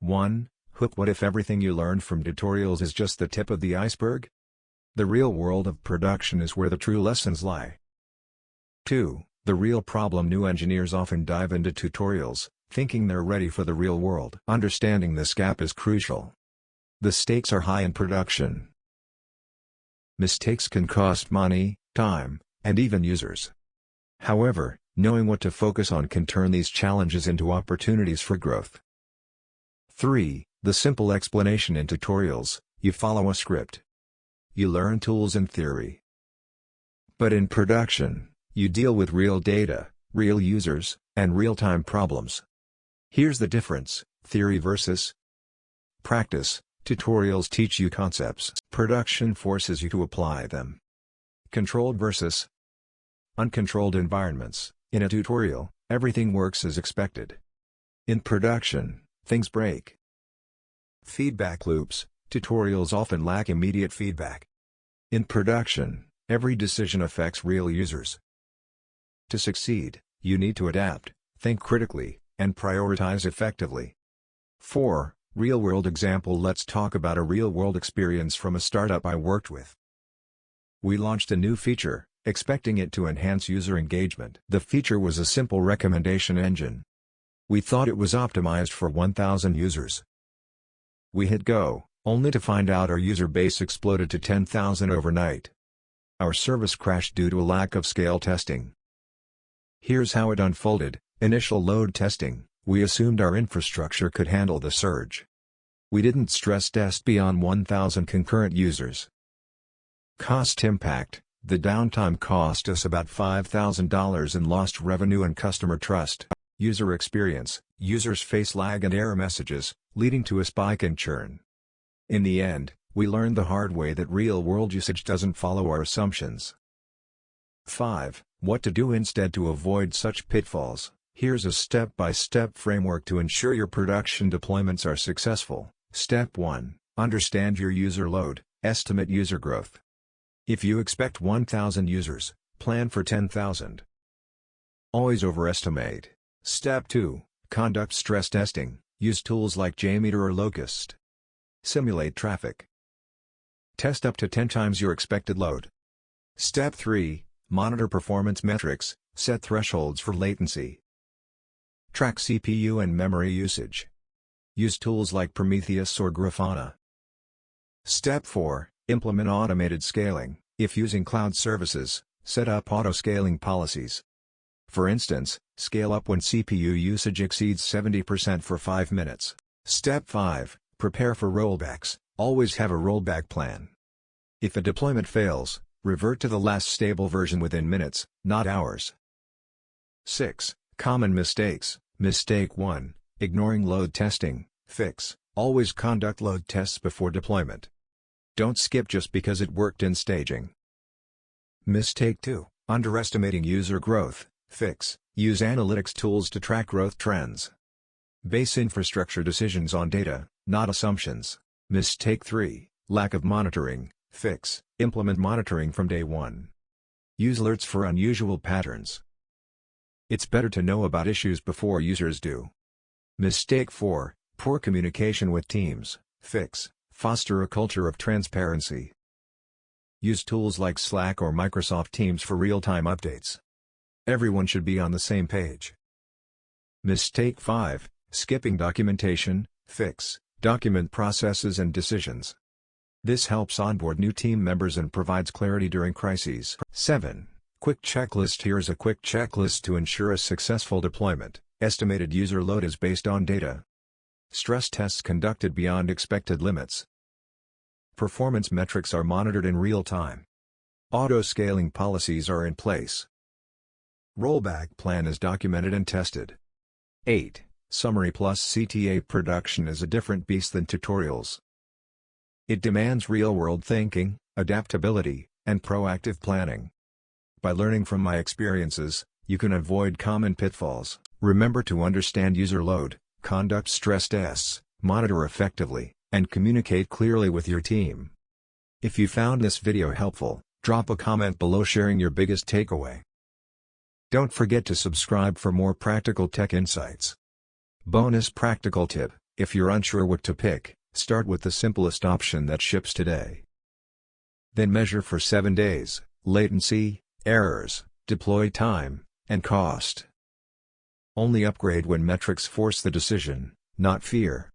1. Hook. What if everything you learned from tutorials is just the tip of the iceberg? The real world of production is where the true lessons lie. 2. The real problem. New engineers often dive into tutorials, thinking they're ready for the real world. Understanding this gap is crucial. The stakes are high in production. Mistakes can cost money, time, and even users. However, knowing what to focus on can turn these challenges into opportunities for growth. 3. The simple explanation in tutorials: you follow a script. You learn tools and theory. But in production, you deal with real data, real users, and real-time problems. Here's the difference: theory versus practice. Tutorials teach you concepts. Production forces you to apply them. Controlled versus uncontrolled environments. In a tutorial, everything works as expected. In production, things break. Feedback loops. Tutorials often lack immediate feedback. In production, every decision affects real users. To succeed, you need to adapt, think critically, and prioritize effectively. 4. Real-world example. Let's talk about a real-world experience from a startup I worked with. We launched a new feature, expecting it to enhance user engagement. The feature was a simple recommendation engine. We thought it was optimized for 1,000 users. We hit go, only to find out our user base exploded to 10,000 overnight. Our service crashed due to a lack of scale testing. Here's how it unfolded. Initial load testing. We assumed our infrastructure could handle the surge. We didn't stress test beyond 1,000 concurrent users. Cost impact. The downtime cost us about $5,000 in lost revenue and customer trust. User experience. Users face lag and error messages, leading to a spike in churn. In the end, we learned the hard way that real-world usage doesn't follow our assumptions. 5. What to do instead to avoid such pitfalls. Here's a step-by-step framework to ensure your production deployments are successful. Step 1. Understand your user load, estimate user growth. If you expect 1,000 users, plan for 10,000. Always overestimate. Step 2. Conduct stress testing. Use tools like JMeter or Locust. Simulate traffic. Test up to 10 times your expected load. Step 3. Monitor performance metrics, set thresholds for latency. Track CPU and memory usage. Use tools like Prometheus or Grafana. Step 4. Implement automated scaling. If using cloud services, set up auto-scaling policies. For instance, scale up when CPU usage exceeds 70% for 5 minutes. Step 5. Prepare for rollbacks. Always have a rollback plan. If a deployment fails, revert to the last stable version within minutes, not hours. 6. Common mistakes. Mistake 1. Ignoring load testing. Fix. Always conduct load tests before deployment. Don't skip just because it worked in staging. Mistake 2. Underestimating user growth. Fix. Use analytics tools to track growth trends. Base infrastructure decisions on data, not assumptions. Mistake 3. Lack of monitoring. Fix. Implement monitoring from day 1. Use alerts for unusual patterns. It's better to know about issues before users do. Mistake 4. Poor communication with teams. Fix. Foster a culture of transparency. Use tools like Slack or Microsoft Teams for real-time updates. Everyone should be on the same page. Mistake 5. Skipping documentation. Fix. Document processes and decisions. This helps onboard new team members and provides clarity during crises. 7. Quick checklist. Here's a quick checklist to ensure a successful deployment. Estimated user load is based on data. Stress tests conducted beyond expected limits. Performance metrics are monitored in real time. Auto-scaling policies are in place. Rollback plan is documented and tested. 8. Summary plus CTA. Production is a different beast than tutorials. It demands real-world thinking, adaptability, and proactive planning. By learning from my experiences, you can avoid common pitfalls. Remember to understand user load, conduct stress tests, monitor effectively, and communicate clearly with your team. If you found this video helpful, drop a comment below sharing your biggest takeaway. Don't forget to subscribe for more practical tech insights. Bonus practical tip: If you're unsure what to pick, start with the simplest option that ships today. Then measure for 7 days, latency, errors, deploy time, and cost. Only upgrade when metrics force the decision, not fear.